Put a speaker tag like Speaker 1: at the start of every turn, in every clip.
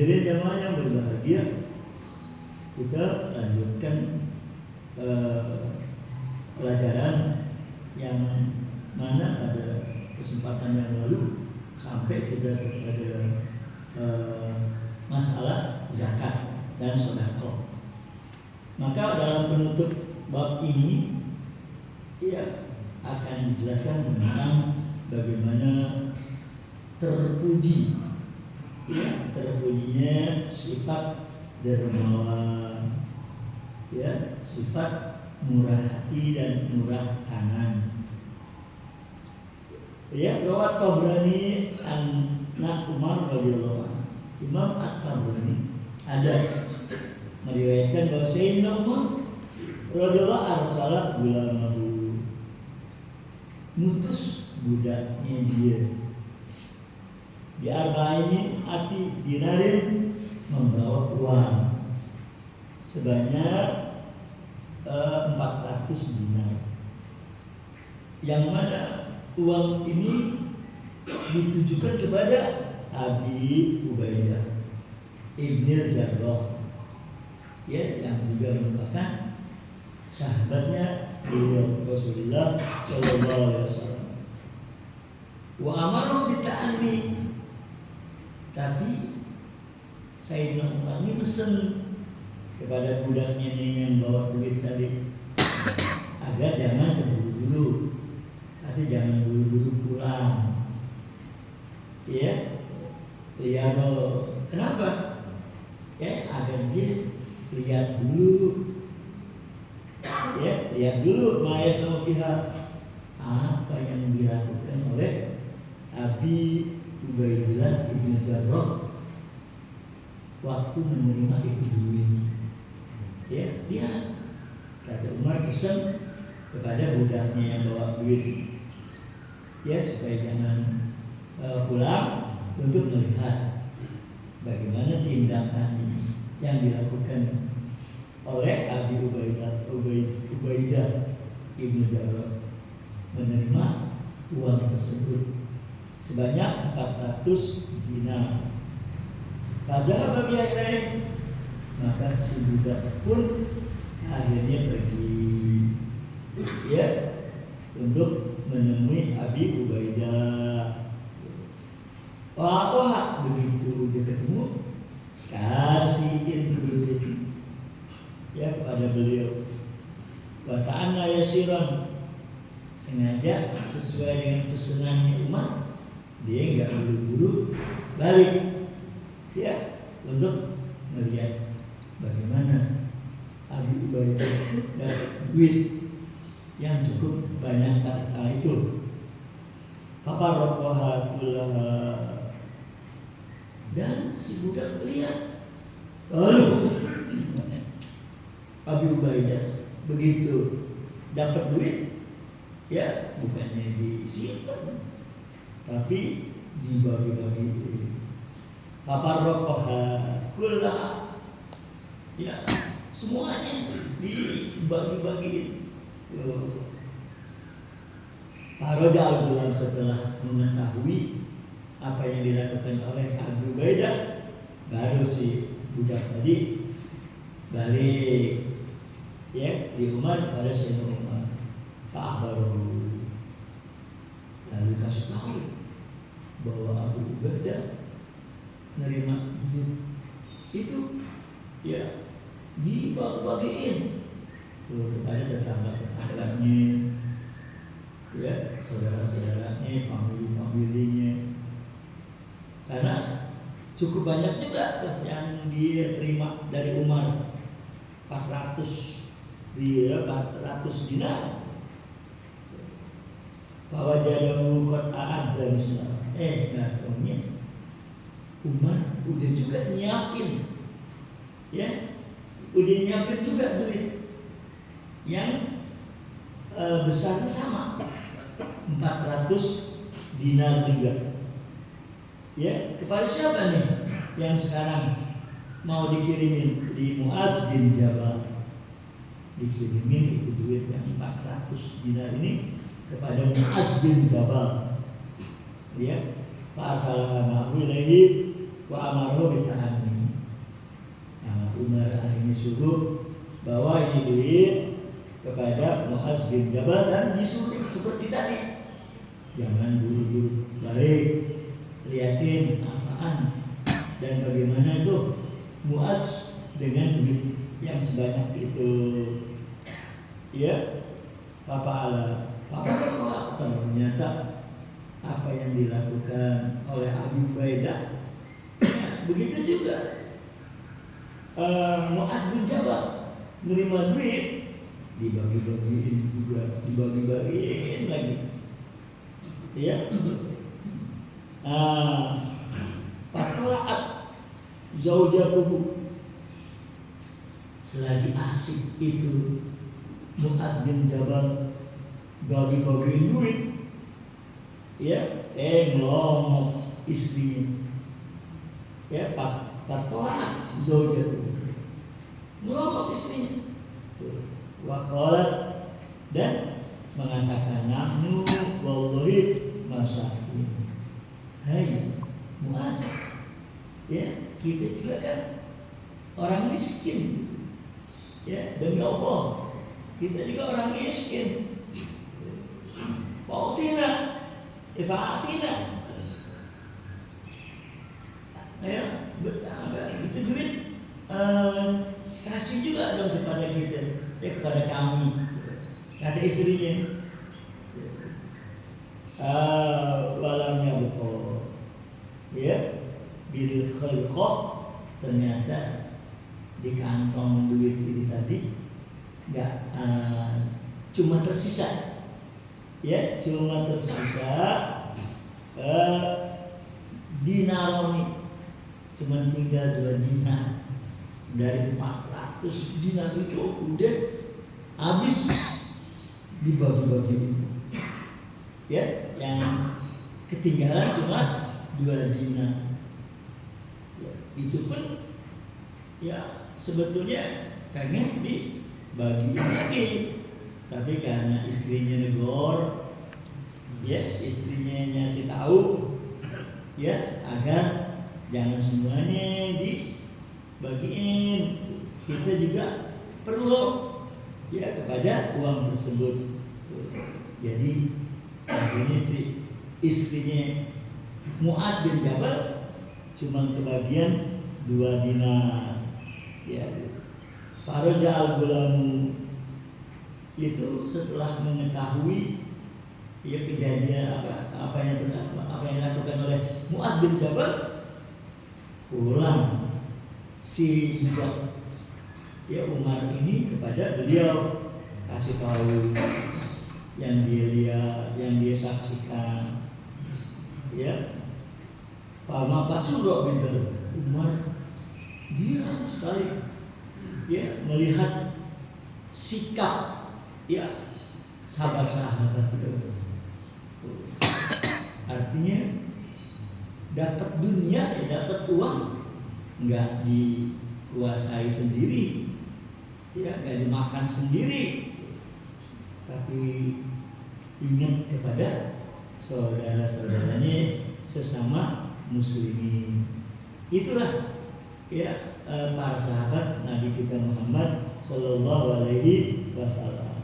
Speaker 1: Hadirin jamaah yang berbahagia, kita lanjutkan pelajaran yang mana pada kesempatan yang lalu sampai kita pada masalah zakat dan sedekah. Maka dalam penutup bab ini ia akan dijelaskan tentang bagaimana terpuji, ya, terpujinya sifat dermawan, ya, sifat murah hati dan murah kanan. Ya, rawat Tabrani anak Umar radhiyallahu anhu. Imam At-Tabrani ada meriwayatkan bahwa Sayyidina Umar radhiyallahu arsalat gulamahu, mutus budaknya dia di arba'ini ati dinarin, membawa uang sebanyak 400 dinar, yang mana uang ini ditujukan kepada Abi Ubaidah Ibnul Jarrah, ya, yang juga merupakan sahabatnya Rasulullah Shallallahu Alaihi Wasallam. Wa amaru bita'ani, tapi Sayyidina Umar ini pesen kepada budaknya yang bawa duit tadi agar jangan terburu-buru, tapi jangan buru-buru pulang. Ya, lihat kenapa? Ya, agar dia lihat dulu, ya, lihat dulu ma'asau fiha, apa yang dilakukan oleh Abi Ubaidah Ibnu Jarrah waktu menerima itu duit. Ya, dia kata Umar pesan kepada budaknya yang bawa duit, ya, supaya jangan pulang untuk melihat bagaimana tindakan yang dilakukan oleh Abi Ubaidah Ibnu Jarrah menerima uang tersebut sebanyak 400 dinar. Fazahaba bi'ilaihi, maka si budak pun akhirnya pergi, ya, untuk menemui Abi Ubaidah. Wah, begitu dia ketemu, kasihin duit, ya, kepada beliau. Wa ta'anna yasiran, sengaja sesuai dengan pesanannya Umar, dia enggak buru-buru balik, ya, untuk melihat bagaimana Abi Ubaidah dapat duit yang cukup banyak kala itu. Fafarraqaha kullaha, dan si budak melihat, lalu Abi Ubaidah begitu dapat duit, ya, bukannya disimpan tapi dibagi-bagi. Fafarraqaha kullaha, ya, semuanya dibagi-bagi. Faraja al-Gulam, setelah mengetahui apa yang dilakukan oleh Abu Ubaidah, baru si budak tadi balik, ya, di Umar pada Sayyidina Umar. Fa'akhbaru, lalu kasih tahu bahwa Abu Ubaidah menerima duit itu, ya, dibagi-bagiin kepada tetangga-tetangganya, ya, saudara-saudaranya, famili-familinya. Karena cukup banyak juga tuh yang dia terima dari Umar, 400 dinar. Bahwa jadahu qad a'adda misal. Nggak, Umar udah juga nyiapin, ya, udah nyiapin juga duit yang besarnya sama, 400 dinar juga. Ya, kepada siapa nih yang sekarang mau dikirimin? Di Mu'az bin Jabal dikirimin itu duit yang 400 dinar ini kepada Mu'az bin Jabal. Ya, fa salama ilaihi wa amaru bi ta'anni. Umar ini suruh bawa ini duit kepada Mu'adz bin Jabal dan disuruh seperti tadi, jangan buru-buru balik, liatin apaan dan bagaimana itu Mu'adz dengan duit yang sebanyak itu. Ya, Papa ternyata apa yang dilakukan oleh Abu Ubaidah begitu juga. Mu'adz bin Jabal menerima duit dibagi-bagiin juga, dibagi-bagiin lagi. Ya. Fatwa'at zaujatuhu, selagi asik itu Mu'adz bin Jabal bagi-bagiin duit, ya, ngelomok istrinya. Ya, fatwa'at zaujatuhu, ngelomok istrinya. Waqalat, dan mengatakan nahnu wallahi masakin. Hai Mu'adz, ya, kita juga kan orang miskin. Ya, demi Allah, kita juga orang miskin. Fa'atina, fa'atina. Ya, itu duit kasih juga dong kepada kita, ya, kepada kami. Kata istrinya, walamnya betul, ya, bil khalqah, ternyata di kantong duit ini tadi nggak cuma tersisa, ya, cuma tersisa dinaroni, cuma tinggal 2 dinar dari 400 dinar itu udah habis dibagi-bagi. Ya, yang ketinggalan cuma 2 dinar. Ya, itu pun ya sebetulnya pengen dibagi lagi, tapi karena istrinya negor, ya, istrinya ngasih tahu, ya, agar jangan semuanya dibagiin, kita juga perlu, ya, kepada uang tersebut. Jadi akhirnya istrinya Mu'adz bin Jabal cuma kebagian 2 dinar. Ya, Faraja al-Gulamu itu setelah mengetahui, ya, kejadian apa yang dilakukan oleh Mu'adz bin Jabal, pulang si budak, ya, Umar ini kepada beliau, kasih tahu yang dia lihat, yang dia saksikan. Ya, Fama Pasuro bin Umar diam sekali, ya, melihat sikap, ya, sahabat-sahabat itu. Artinya dapat dunia, ya, dapat uang, nggak dikuasai sendiri, ya, nggak dimakan sendiri, tapi ingat kepada saudara-saudaranya sesama muslimin. Itulah, ya, para sahabat Nabi kita Muhammad sallallahu alaihi wasallam.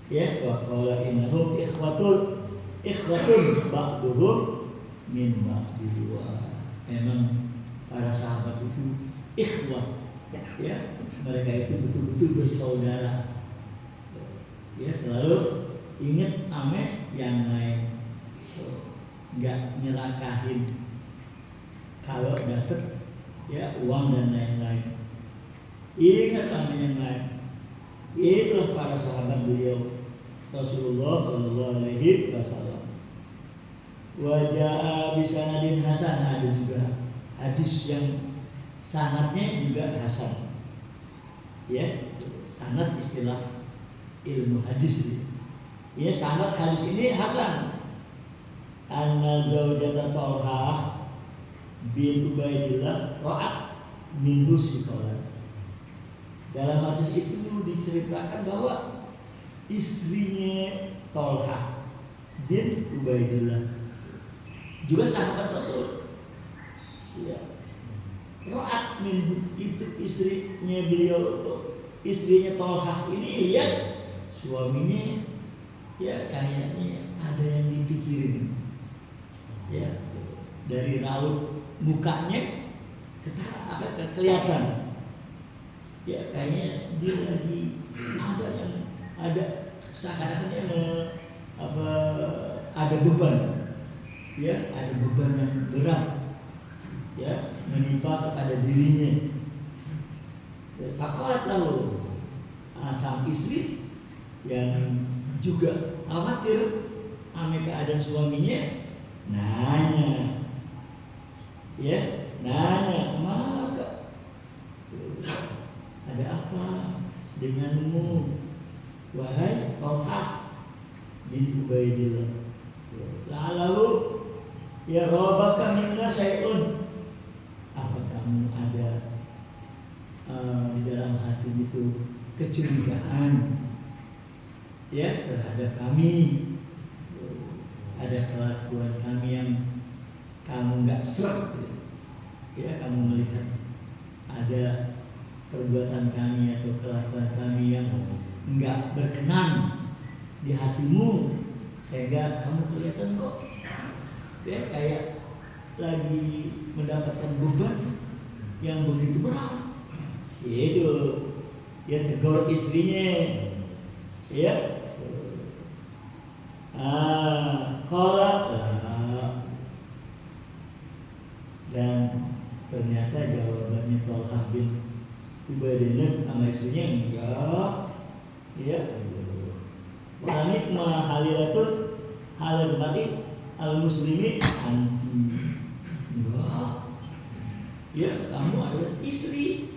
Speaker 1: Ya, wa qala innahum ikhwatun ba'duhum min ba'di. Memang para sahabat itu ikhwah, ya, mereka itu betul-betul bersaudara. Ya, selalu ingat ame yang lain, nggak nyelakahin kalau dapat, ya, uang dan lain-lain. Ingat ame yang lain. Itulah para sahabat beliau Rasulullah sallallahu alaihi wasallam. Wajah bisanadin hasan, ada juga hadis yang sanadnya juga hasan. Ya, sanad istilah ilmu hadis. Ya, sanad hadis ini hasan. Anna zaujata Talha bin Ubaidillah ra'at min rusikolat. Dalam hadis itu diceritakan bahwa istrinya Talha bin Ubaidillah juga sahabat Rasul, ya, ra'at min itu istrinya beliau tuh, istrinya Tolha ini lihat suaminya ya kayaknya ada yang dipikirin ya, dari raut mukanya kelihatan ya, kayaknya dia lagi ada seakan-akan ada beban ya, ada beban yang berat ya menimpa kepada dirinya. Faqalat lahu, sang istri yang juga khawatir sama keadaan suaminya nanya maka ada apa denganmu wahai Tolha bin Ubaidillah, lalu ya robaka minna syai'un, apa kamu ada di dalam hati itu kecurigaan ya terhadap kami, ada kelakuan kami yang kamu nggak serap ya, kamu melihat ada perbuatan kami atau kelakuan kami yang nggak berkenan di hatimu sehingga kamu kelihatan kok ya kayak lagi mendapatkan beban yang begitu berat. Itu ya tegur istrinya ya, dan ternyata jawabannya Tolha bin Ubaidillah sama istrinya enggak ya, wanit mahalilatun halal mati al muslimi anti, enggak ya, kamu adalah istri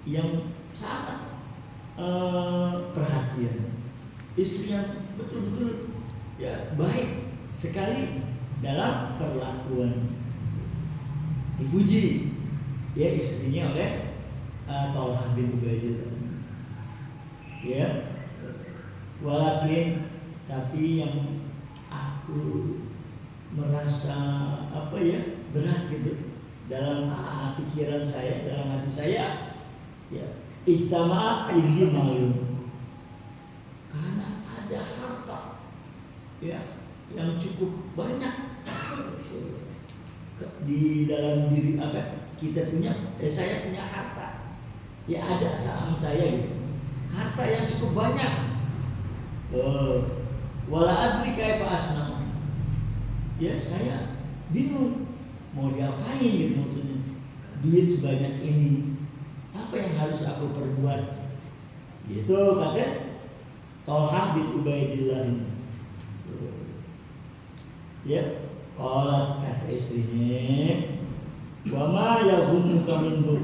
Speaker 1: yang sangat perhatian, istri yang betul-betul ya baik sekali dalam perlakuan. Dipuji ya istrinya oleh Tolha bin Ubaidillah ya, walakin tapi yang aku merasa berat gitu dalam pikiran saya, dalam hati saya ya, ijtama'a indi malun, karena ada harta ya yang cukup banyak di dalam diri kita punya, saya punya harta ya, ada saham saya gitu, harta yang cukup banyak. Wala adri kaifa asna, ya saya bingung mau diapain gitu, maksudnya duit sebanyak ini apa yang harus aku perbuat gitu, kata Tolha bin Ubaidillah ya. Qalat, kata istrinya, wa ma yahumuka minhu,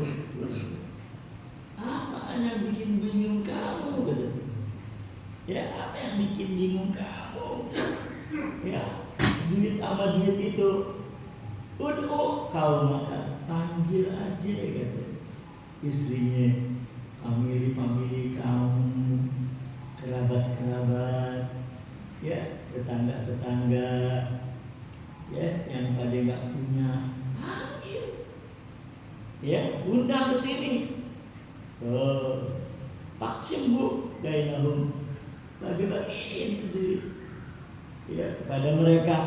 Speaker 1: apa yang bikin bingung kamu gitu ya, apa yang bikin bingung kamu ya, duit sama duit itu kau maka panggil aja gitu istrinya, famili kamu, kerabat ya, tetangga ya yang pada nggak punya, panggil ya, undang ke sini, vaksin bu, bainahum, bagi-bagiin itu duit ya kepada mereka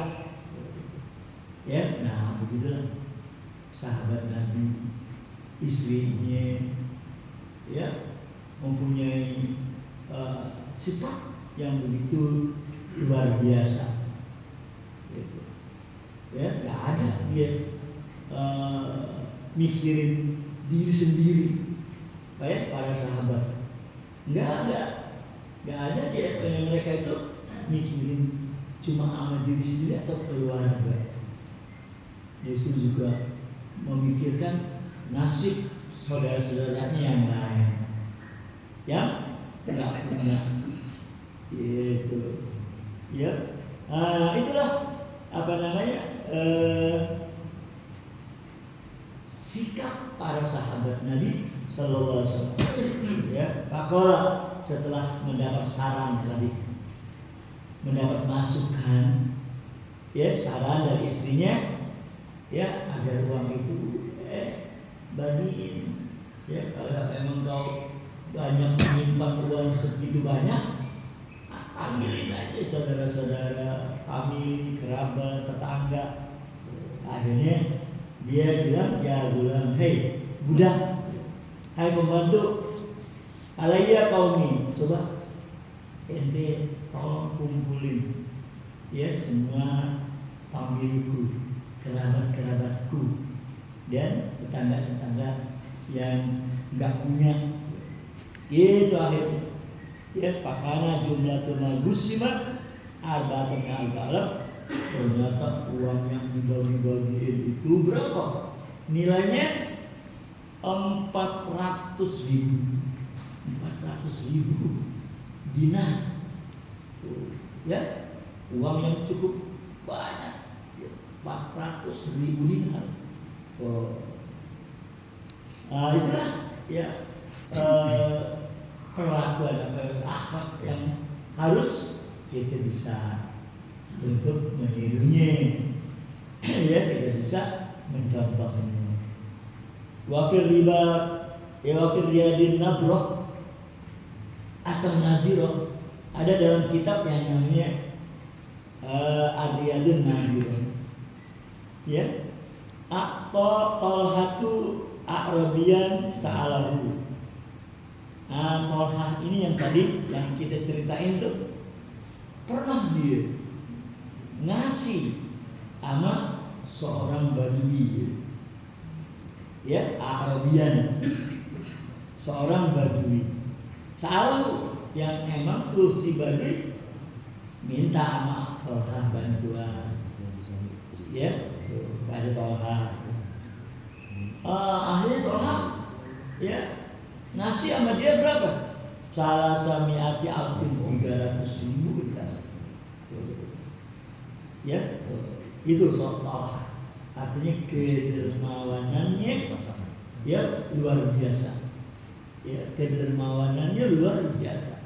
Speaker 1: ya. Nah begitulah sahabat Nabi, istrinya ya mempunyai sifat yang begitu luar biasa gitu. Ya nggak ada dia mikirin diri sendiri kayak para sahabat, nggak ada dia, mereka itu mikirin cuma sama diri sendiri atau keluarga, justru juga memikirkan nasib saudara-saudaranya yang lain yang nggak punya itu ya. Itulah sikap para sahabat Nabi Sallallahu Alaihi Wasallam ya. Faqala, setelah mendapat saran tadi, mendapat masukan ya, saran dari istrinya ya, agar uang itu bagiin. Ya, kalau emang kau banyak menyimpan uang segitu banyak, panggilin aja saudara-saudara, famili, kerabat, tetangga. Akhirnya dia bilang, ya bilang, hei budak, hai pembantu, alaiya kaumi, coba ente tolong kumpulin ya semua familiku, kerabat-kerabatku dan tetangga-tetangga yang nggak punya. Itu akhirnya ya pakana jumlatul magusima arba'atun al-balad. Ternyata uang yang dibagi-bagiin itu berapa? Nilainya 400.000 dinar. Ya, uang yang cukup banyak, 400.000 dinar. Itulah ya perlakuan akhlak yang harus kita bisa untuk menirunya. Ya, kita bisa mencontohnya. Wakil riba, ya wakil riyadin nadroh atau nadiroh, ada dalam kitab yang namanya Ar-Riyadun Nadiroh. Ya, Tolhatu A'rabiyan Sa'alahu. Tolhah ini yang tadi yang kita ceritain tuh, pernah dia ngasih sama seorang badui. Ya, Arabian, seorang badui. Sa'alahu, yang emang tuh si badui minta sama Tolhah bantuan. Ya, pada Tolhah. Akhirnya Tolhah ya ngasih sama dia berapa? Salah samiati alfin 300.000 dikasih. Ya, itu Tolhah. Artinya kedermawanannya ya luar biasa. Ya, kedermawanannya luar biasa.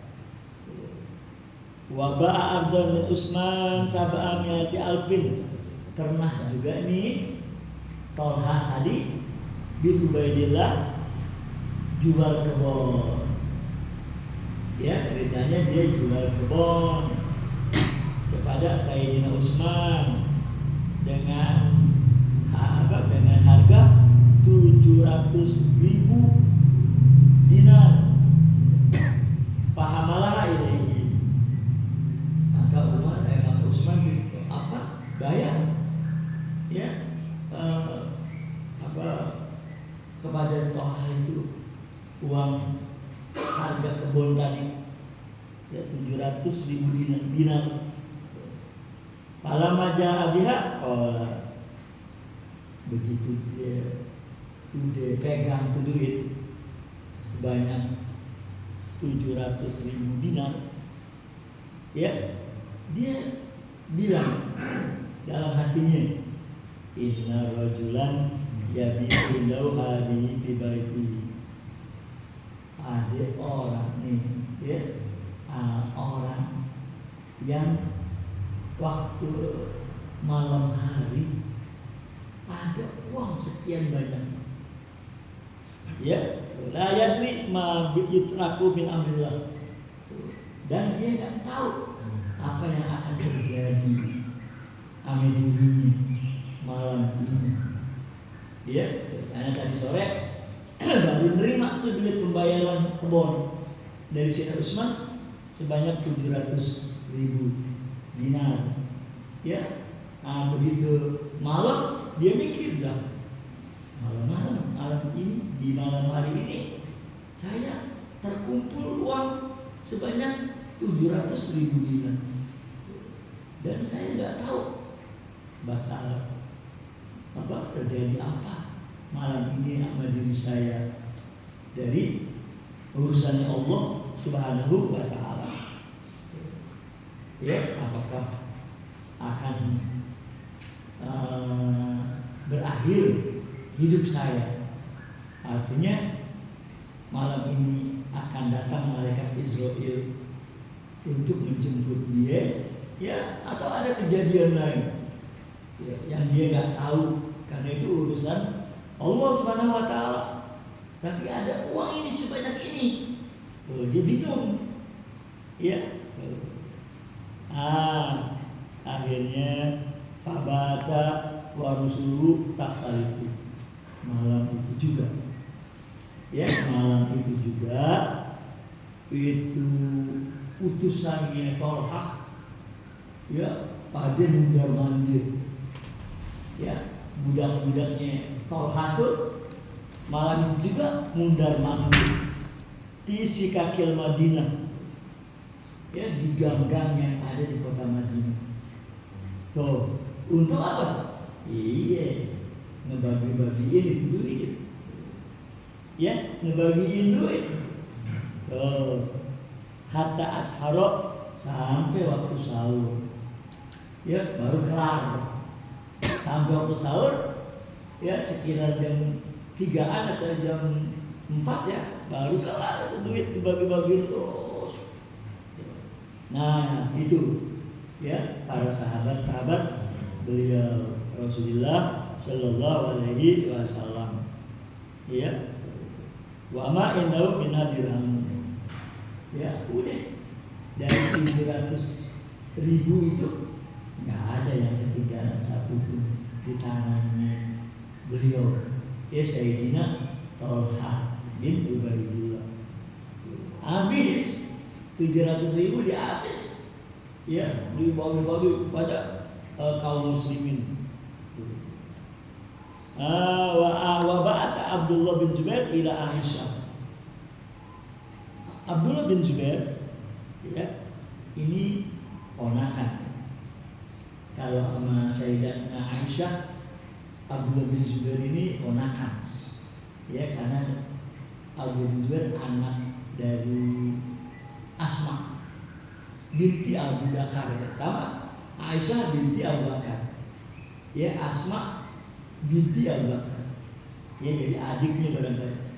Speaker 1: Waba'a Abdul Utsman sab'amiati alfin. Pernah juga nih Tolhah tadi bin Ubaidillah jual kebun. Ya, ceritanya dia jual kebun kepada Sayyidina Utsman dengan harga 700.000 dinar. Pahamalah ini. Maka Utsman bayar ya kepada Tolhah itu uang harga kebun tadi ya 700.000 dinar. Falamma ja'a biha, begitu dia udah pegang tuh duit sebanyak 700.000 dinar, ya dia bilang dalam hatinya, inna rajulan yabi'u lahu hadhihi fi baiti. Ada orang nih, ya orang yang waktu malam hari ada uang sekian banyak, ya la yadri ma yutraku min amrillah, dan dia nggak tahu apa yang akan terjadi sama dirinya malam ini. Ya, karena tadi sore baru nerima tuh duit pembayaran kebun dari Sayyidina Utsman sebanyak 700.000 dinar. Ya, begitu malam dia mikir dah, malam ini, di malam hari ini saya terkumpul uang sebanyak 700.000 dinar dan saya nggak tahu bakal terjadi apa malam ini sama diri saya dari urusannya Allah Subhanahu wa ta'ala. Ya, apakah akan berakhir hidup saya? Artinya malam ini akan datang malaikat Israel untuk menjemput dia, ya, atau ada kejadian lain ya, yang dia nggak tahu, karena itu urusan Allah Subhanahu wa taala. Tapi ada uang ini sebanyak ini. Dia bingung. Ya. Akhirnya fabata wa rusulu tahtalifu. Malam itu juga. Ya, malam itu juga itu utusannya Tolhah ya pada mundar-mandir. Ya, budak-budaknya Tolhah itu malam itu juga mundar-mandir di Sikakil Madinah. Ya, di gang-gang yang ada di kota Madinah. Tuh, untuk apa? Iya, ngebagi-bagiin itu duit. Ya, ngebagiin duit. Tuh, hatta asharo sampai waktu sahur. Ya, baru kelar. Sampai waktu sahur, ya sekitar jam 3-an atau jam 4 ya, baru kelar duit dibagi-bagi terus. Nah, itu ya para sahabat-sahabat beliau Rasulullah Shallallahu Alaihi Wasallam. Ya, wa ma innahu min dirham. Ya, udah dari 700.000 itu nggak ada yang ketinggalan satu pun di tangannya beliau. Ya, Sayyidina Tolhah bin Ubaidillah. Habis 700.000 dihabis, ya dibagi-bagi pada kaum muslimin. Wa ba'atha Abdullah bin Zubair ila Aisyah. Abdullah bin Zubair, ya ini ponakan. Kalau sama Sayyidatuna Aisyah, Abdullah bin Zubair ini ponakan. Ya, karena Abdullah bin Zubair anak dari Asma binti Abu Bakar, sama Aisyah binti Abu Bakar. Ya, Asma binti Abu Bakar. Ya, jadi adiknya barangkali.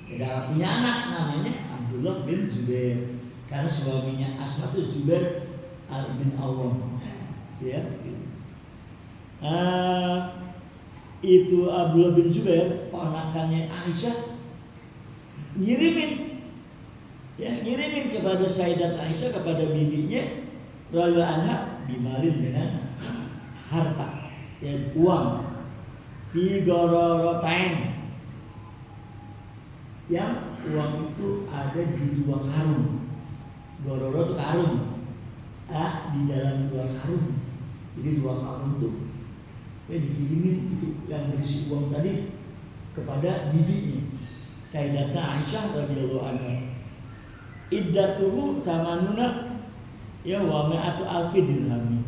Speaker 1: Dia punya anak namanya Abdullah bin Zubair. Karena suaminya Asma itu Zubair bin Awam. Ya. Itu Abdullah bin Zubair, ponakannya Aisyah, ngirimin kepada Sayyidat Aisyah, kepada bibinya radhiyallahu anha, bimalin dengan harta dan uang, fi gororotain, yang uang itu ada di 2 karung. Gororo itu karung, di dalam 2 karung. Jadi 2 karung itu ya dikirimin itu yang berisi uang tadi kepada bibinya Sayyidatuna Aisyah radhiyallahu anha. Iddatuhu samanuna ya wa ma'atu alfi dirham.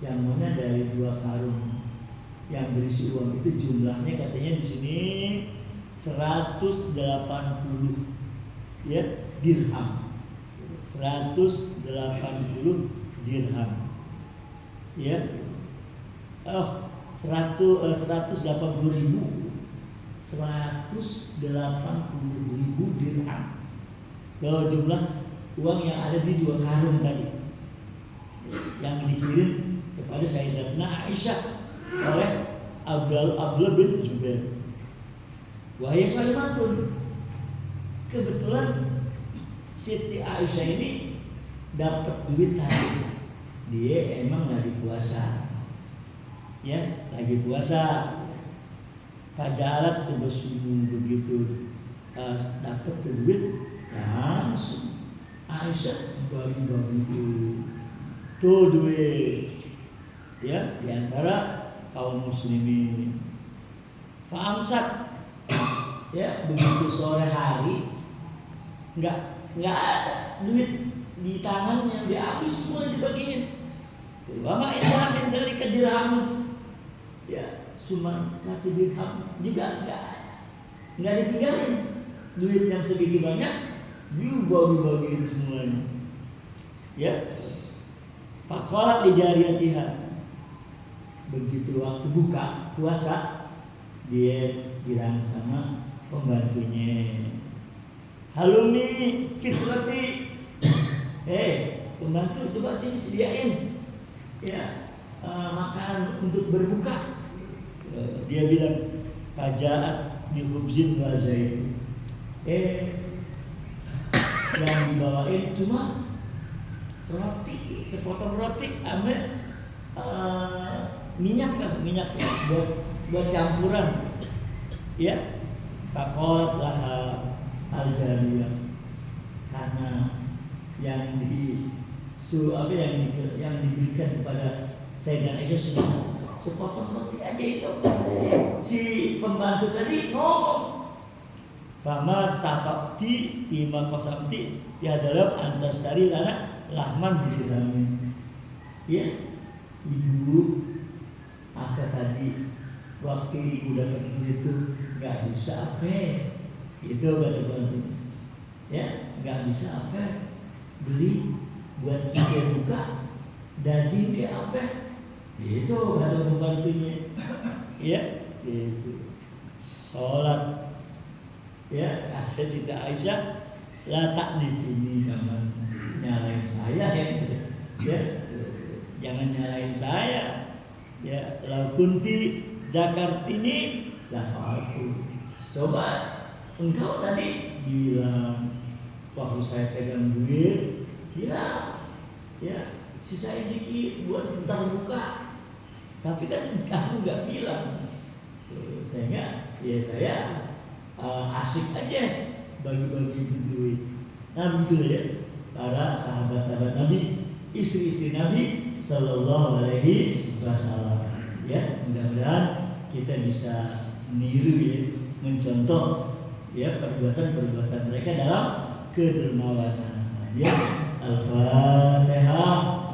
Speaker 1: Yang mana dari 2 karung yang berisi uang itu jumlahnya katanya di sini 180 ya dirham. 180 dirham. Ya. 180.000 dirham. Kalau jumlah uang yang ada di 2 karung tadi yang dikirim kepada Sayyidatuna Aisyah oleh Abdullah bin Zubair. Wahai Salimatun, kebetulan Siti Aisyah ini dapat duit tadi. Dia emang lagi puasa. Ya, lagi puasa. Fajalat terus begitu dapat duit langsung Aisyah bagi-bagi tuh duit ya diantara kaum muslimin. Fa'amsak ya begitu sore hari nggak ada duit di tangannya, udah habis semua dibagiin. Wama indah min dari dirham ya cuma 1 dirham juga nggak ditinggalin. Duit yang segitu banyak dibagi-bagiin semuanya. Ya. Faqalat li jariyatiha. Begitu waktu buka puasa, dia bilang sama pembantunya, "Halumi fitrati." Pembantu coba sini sediain ya makanan untuk berbuka. Dia bilang kajaat di khubzin wa zaitun. Yang dibawain cuma roti, sepotong roti ame minyak buat campuran. Ya, faqalat laha al-jariyah, karena yang diberikan kepada Sayyidah Aisyah sepotong roti aja itu. Si pembantu tadi ngomong, "Fama stataqti bima qasamti ya dalam antas dari lana lahman di dalamnya." Ya, ibu apa tadi waktu ibu dapat itu nggak bisa apa? Itu kata pembantu. Ya, nggak bisa apa? Beli buat kita buka daging ke apa? Itu kata pembantunya. Ya, itu sholat. Ya, kata Siti Aisyah, la taknifini, jangan nyalain saya ya, jangan nyalain saya. Ya, lau kunti Jakartini lah aku. Coba engkau tadi bilang waktu saya pegang duit, bilang ya sisain dikit buat bentar buka. Tapi kan kamu nggak bilang, sehingga ya saya asik aja bagi-bagi itu duit. Nah begitu ya para sahabat-sahabat Nabi, istri-istri Nabi Sallallahu Alaihi Wasallam. Ya, mudah-mudahan kita bisa meniru ya, mencontoh ya perbuatan-perbuatan mereka dalam kedermawanan. Ya, Al-Fatihah.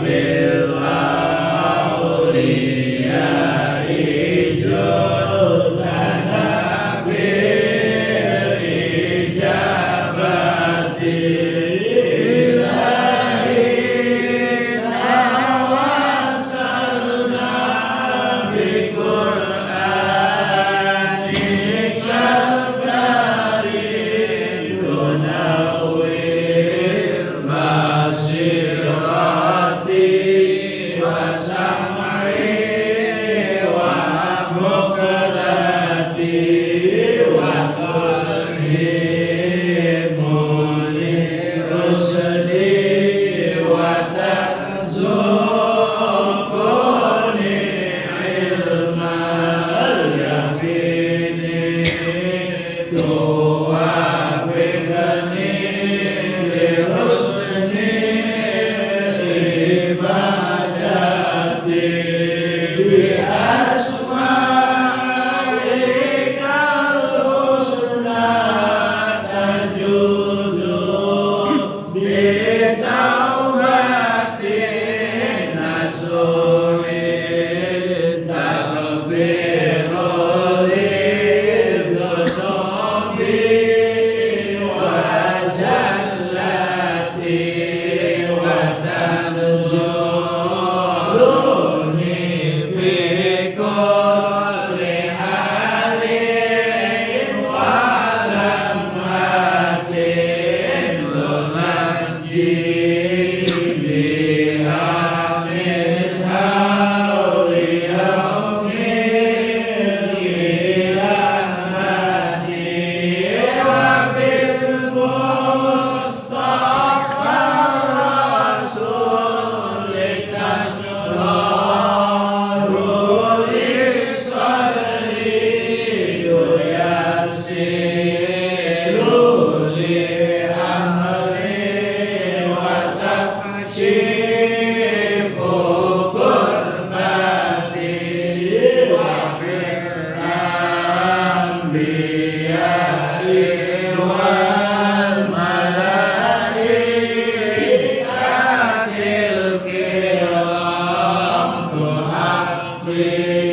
Speaker 2: Will Day.